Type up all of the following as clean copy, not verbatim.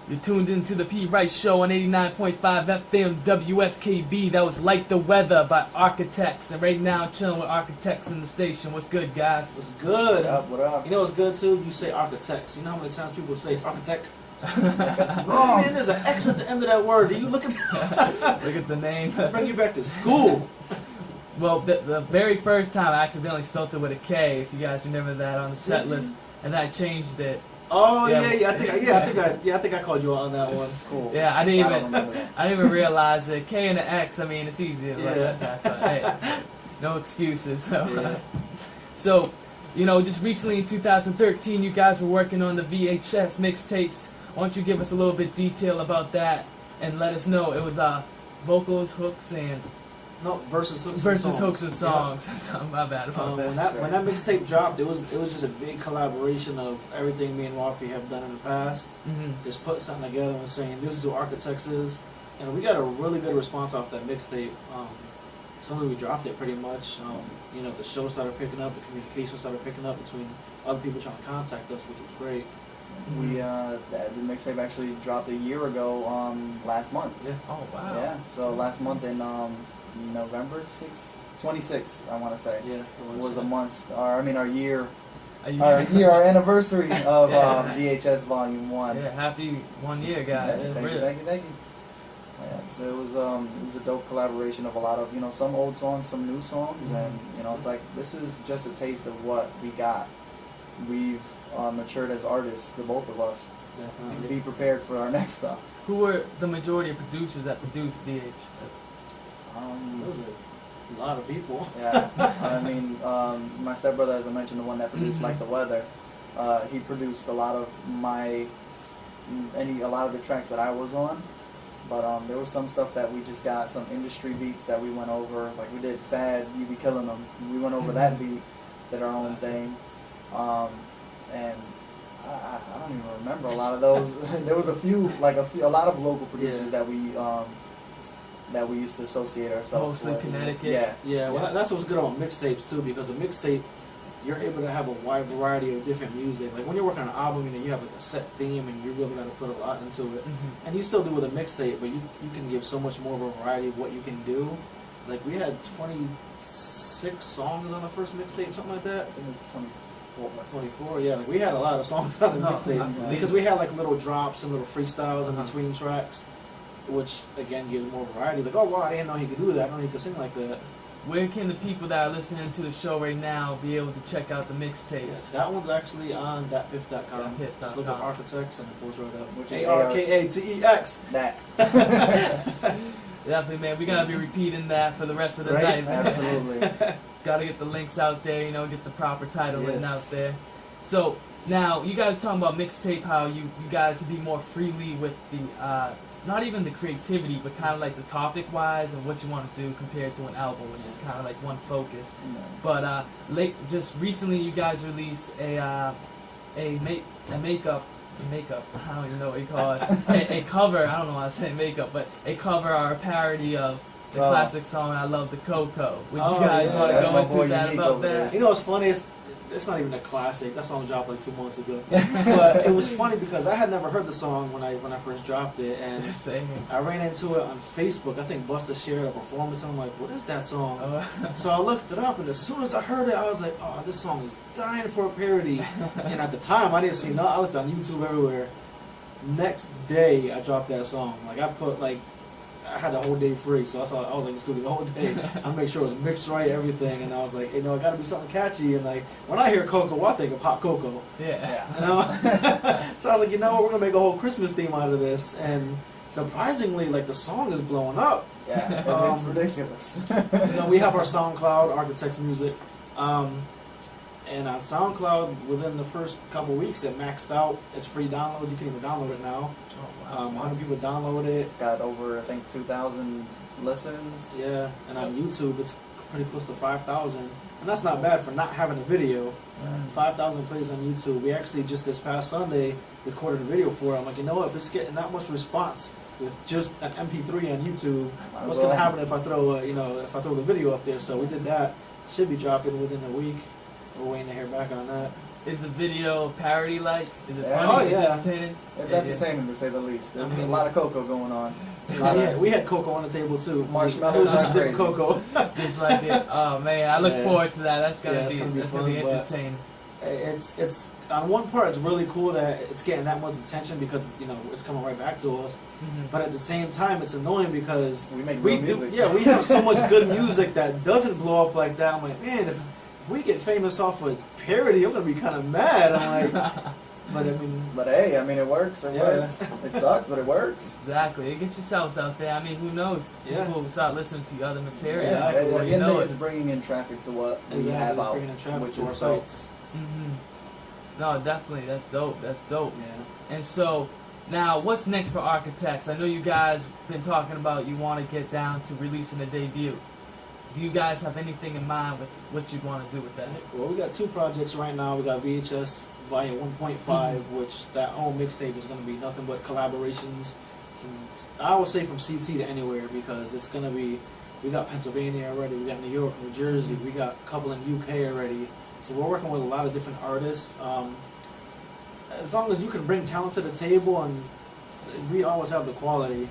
You're tuned into the P. Rice Show on 89.5 FM WSKB. That was Like the Weather by Arkatex. And right now I'm chilling with Arkatex in the station. What's good, guys? What's good? What up? What up? You know what's good too? You say Arkatex. You know how many times people say Architect? Oh man, there's an X at the end of that word. Do you look at Look at the name. bring you back to school? Well, the very first time I accidentally spelled it with a K, if you guys remember that on the set list, and I changed it. Oh Yeah. I think I called you out on that one. Cool. Yeah, I don't didn't remember that. even realize it. K and an X. I mean, it's easy. Like Yeah. that, but hey, no excuses. So, Yeah. so, you know, just recently in 2013, you guys were working on the VHS mixtapes. Why don't you give us a little bit detail about that and let us know it was vocals, hooks, and No, versus hooks and songs. So, my bad about that. When that mixtape dropped, it was just a big collaboration of everything me and Ralfy have done in the past. Just put something together and saying this is who Arkatex is, and we got a really good response off that mixtape. As soon as we dropped it, pretty much, you know, the show started picking up, the communication started picking up between other people trying to contact us, which was great. We the mixtape actually dropped a year ago last month. Yeah. Oh wow. Yeah. So last month in November 26th, I want to say. Yeah. Was a month, or I mean our year, Yeah. our anniversary of Yeah. VHS Volume 1. Yeah, happy 1 year, guys. Yeah, Really. thank you. Yeah, so it was a dope collaboration of a lot of, you know, some old songs, some new songs, and you know, it's like this is just a taste of what we got. We've matured as artists, the both of us, to be prepared for our next stuff. Who were the majority of producers that produced VHS? There was a lot of people. Yeah, I mean, my stepbrother, as I mentioned, the one that produced Like the Weather, he produced a lot of a lot of the tracks that I was on. But there was some stuff that we just got, some industry beats that we went over. Like we did Fad, You Be Killing Them. We went over that beat, did our own thing. And I don't even remember a lot of those. There was a lot of local producers that we used to associate ourselves Mostly with. Connecticut. Yeah. Yeah, well, that's what's good on mixtapes too, because the mixtape, you're able to have a wide variety of different music. Like when you're working on an album, you know, you have like a set theme, and you really got to put a lot into it. And you still do with a mixtape, but you can give so much more of a variety of what you can do. Like we had 26 songs on the first mixtape, something like that. I think it was 24, yeah. Like we had a lot of songs on the mixtape okay. because we had like little drops and little freestyles in between tracks, which again gives more variety. Like, oh wow, I didn't know he could do that. I didn't know he could sing like that. Where can the people that are listening to the show right now be able to check out the mixtapes? Yes, that one's actually on thatpiff.com. Thatpiff.com. Just look up Arkatex and it pulls right up. Which is Arkatex. that. Definitely, man. We gotta be repeating that for the rest of the Right? night, man. Absolutely. Gotta get the links out there, you know, get the proper titling Yes. out there. So now you guys talking about mixtape, how you guys can be more freely with the not even the creativity, but kind of like the topic wise and what you want to do compared to an album, which is kind of like one focus. But just recently, you guys released a makeup. I don't even know what you call it. a cover. I don't know why I said makeup, but a cover or a parody of the classic song "I Love the Coco." Would you guys want to go into that about that? You know what's funny? It's not even a classic. That song dropped like 2 months ago. But it was funny because I had never heard the song when I first dropped it, and I ran into it on Facebook. I think Busta shared a performance, and I'm like, what is that song? So I looked it up, and as soon as I heard it, I was like, oh, this song is dying for a parody. And at the time, I didn't see no. I looked on YouTube everywhere. Next day, I dropped that song. Like I had the whole day free, so I was in the studio the whole day. I made sure it was mixed right, everything, and I was like, you know, it got to be something catchy. And like when I hear Coco, I think of hot cocoa. Yeah. You know? So I was like, you know what, we're gonna make a whole Christmas theme out of this, and surprisingly, like the song is blowing up. Yeah, it's ridiculous. You know, we have our SoundCloud, Arkatex Music, and on SoundCloud, within the first couple weeks, it maxed out. It's free download. You can even download it now. 100 people download it. It's got over, I think, 2,000 listens. Yeah, and on YouTube, it's pretty close to 5,000. And that's not bad for not having a video. 5,000 plays on YouTube. We actually just this past Sunday recorded a video for it. I'm like, you know what? If it's getting that much response with just an MP3 on YouTube, what's gonna happen if I throw the video up there? So we did that. Should be dropping within a week. We're waiting to hear back on that. Is the video parody like? Is it Yeah. funny? Oh, Is it yeah. entertaining? It's Yeah, entertaining to say the least. There's I mean, a lot of cocoa going on. Yeah, we had cocoa on the table too. Marshmallows It was just are different crazy. cocoa. Just like it. Oh man, I look Yeah. forward to that. That's Yeah, gonna it's be gonna be that's fun, gonna be but- entertaining. It's on one part it's really cool that it's getting that much attention because it's coming right back to us. Mhm. But at the same time, it's annoying because We make we real do, music. yeah, we have so much good music that doesn't blow up like that. I'm like, man, if we get famous off of parody, I'm gonna be kind of mad. I'm like, but I mean, But hey, I mean, it works. It Yeah. works. It sucks, but it works. Exactly. It gets yourselves out there. I mean, who knows? Yeah. People will start listening to your other material. Yeah, At before the you end of know the day, it. it's bringing in traffic to what we exactly, have it's out, bringing in traffic which to our is dope. sites. No, definitely. That's dope. That's dope. Yeah. And so, now, what's next for Arkatex? I know you guys been talking about you want to get down to releasing a debut. Do you guys have anything in mind with what you want to do with that? Well, we got two projects right now. We got VHS Volume 1.5, which that whole mixtape is going to be nothing but collaborations. I would say from CT to anywhere because it's going to be. We got Pennsylvania already. We got New York, New Jersey. We got a couple in UK already. So we're working with a lot of different artists. As long as you can bring talent to the table, and we always have the quality.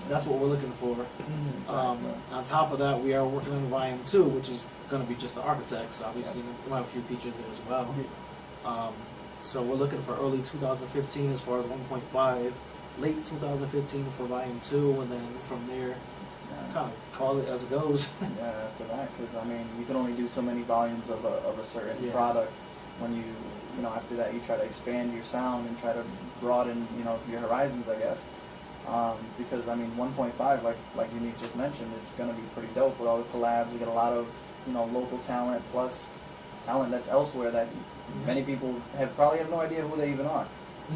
That's what we're looking for. On top of that, we are working on Volume 2, which is going to be just the Arkatex. Obviously, we'll have a few features there as well. So we're looking for early 2015 as far as 1.5, late 2015 for Volume 2, and then from there, kind of call it as it goes. Yeah, after that, because I mean, you can only do so many volumes of a certain Yeah. product. When after that, you try to expand your sound and try to broaden, your horizons, I guess. Because I mean, 1.5, like Unique just mentioned, it's going to be pretty dope with all the collabs. We get a lot of local talent plus talent that's elsewhere that many people probably have no idea who they even are.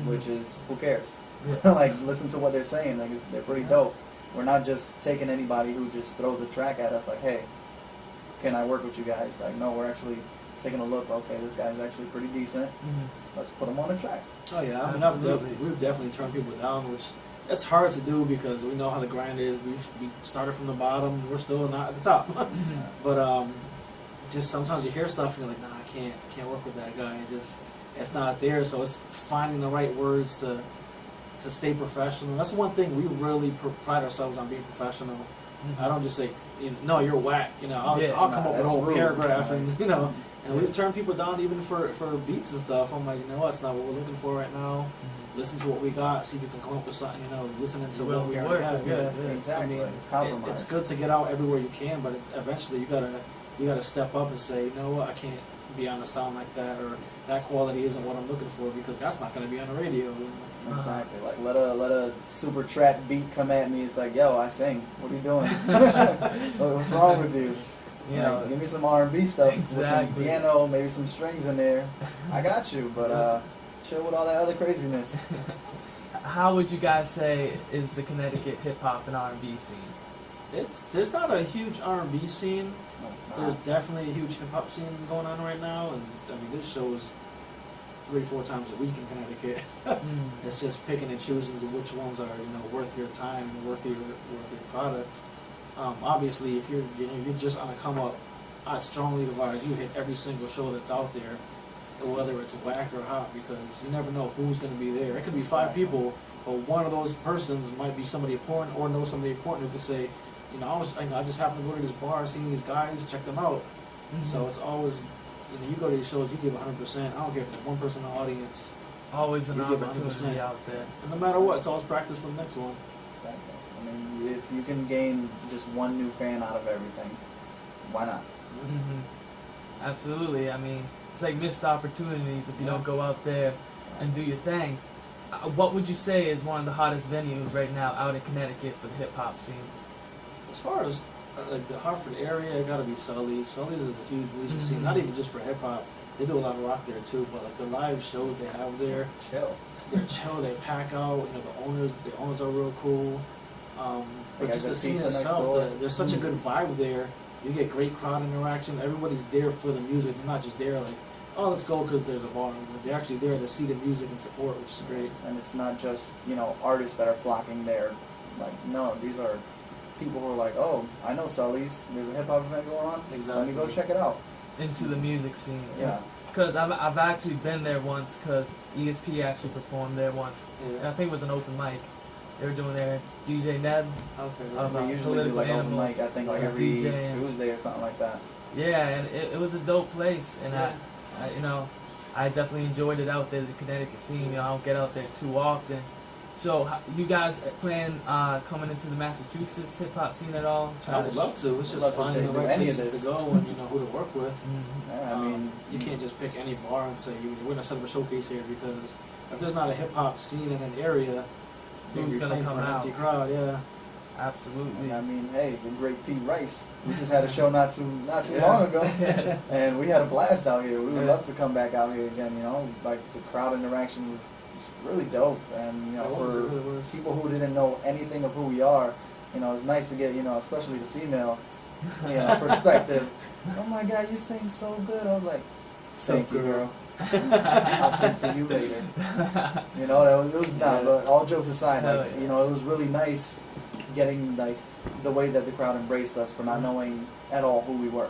Which is, who cares? Like, listen to what they're saying. Like, they're pretty dope. We're not just taking anybody who just throws a track at us like, hey, can I work with you guys? Like, no, we're actually taking a look. Okay, this guy's actually pretty decent. Let's put him on a track. Oh yeah, I mean, Absolutely. we've definitely turned people down, which it's hard to do because we know how the grind is. We started from the bottom. We're still not at the top. But just sometimes you hear stuff and you're like, nah, I can't work with that guy. It's not there. So it's finding the right words to stay professional. That's one thing we really pride ourselves on, being professional. I don't just say, no, you're whack. I'll come up with a whole paragraph and we've turned people down even for beats and stuff. I'm like, that's not what we're looking for right now. Listen to what we got, see if you can come up with something, listening to what we already have. Yeah, Exactly. I mean, it's compromise. it's good to get out everywhere you can, but eventually you gotta step up and say, you know what, I can't be on a sound like that, or that quality isn't what I'm looking for, because that's not gonna be on the radio. Exactly. Like, let a super trap beat come at me. It's like, yo, I sing. What are you doing? What's wrong with you? Like, give me some R&B stuff with some piano, maybe some strings in there. I got you, but chill with all that other craziness. How would you guys say is the Connecticut hip hop and R&B scene? There's not a huge R&B scene. No, it's not. There's definitely a huge hip hop scene going on right now, and I mean, this shows 3-4 times a week in Connecticut. It's just picking and choosing which ones are worth your time and worth your product. Obviously, if you're just on a come up, I strongly advise you hit every single show that's out there, whether it's whack or hot, because you never know who's going to be there. It could be 5 people, but one of those persons might be somebody important or know somebody important who could say, I just happened to go to this bar, seen these guys, check them out. So it's always, you go to these shows, you give 100%. I don't care if there's one person in the audience. Always an You give opportunity 100%. out there. And no matter what, it's always practice for the next one. Exactly. I mean, if you can gain just one new fan out of everything, why not? Absolutely. I mean, it's like missed opportunities if you don't go out there and do your thing. What would you say is one of the hottest venues right now out in Connecticut for the hip hop scene? As far as like the Hartford area, it gotta be Sully's. Sully's is a huge music scene, not even just for hip hop. They do a lot of rock there too, but like the live shows they have there, Chill. they're chill. They pack out. The owners are real cool. But got just the good scene pizza next itself, door. there's such a good vibe there. You get great crowd interaction. Everybody's there for the music. They're not just there like, oh, let's go because there's a bar. They're actually there to see the music and support, which is great. And it's not just, artists that are flocking there. Like, no, these are people who are like, oh, I know Sully's. There's a hip-hop event going on. Exactly. Let me go check it out. Into the music scene. Yeah. Because I've actually been there once, because ESP actually performed there once. Yeah. And I think it was an open mic. They were doing their DJ Neb. Okay. They usually do like open mic, I think, like was every DJing. Tuesday or something like that. Yeah, and it was a dope place, and Yeah. I you know, I definitely enjoyed it out there, the Connecticut scene. You know, I don't get out there too often. So, you guys plan coming into the Massachusetts hip hop scene at all? I would love to. It's just love to finding the do right any of places to this. go and you know who to work with. Yeah, I mean, you can't just pick any bar and say we're gonna set up a showcase here, because if there's not a hip hop scene in an area, Who's you're gonna playing come for an out? empty crowd. Yeah. Absolutely. and I mean, hey, the great Pete Rice. We just had a show not too Yeah. long ago, Yes. and we had a blast out here. We would Yeah. love to come back out here again. You know, like the crowd interaction was really dope, and you know, It for really was. people who didn't know anything of who we are, you know, it's nice to get, you know, especially the female, you know, perspective. Oh my God, you sing so good. I was like, thank you, girl. I'll sing for you later. You know, it was not. But all jokes aside, Hell like, yeah. you know, it was really nice getting like the way that the crowd embraced us for not knowing at all who we were.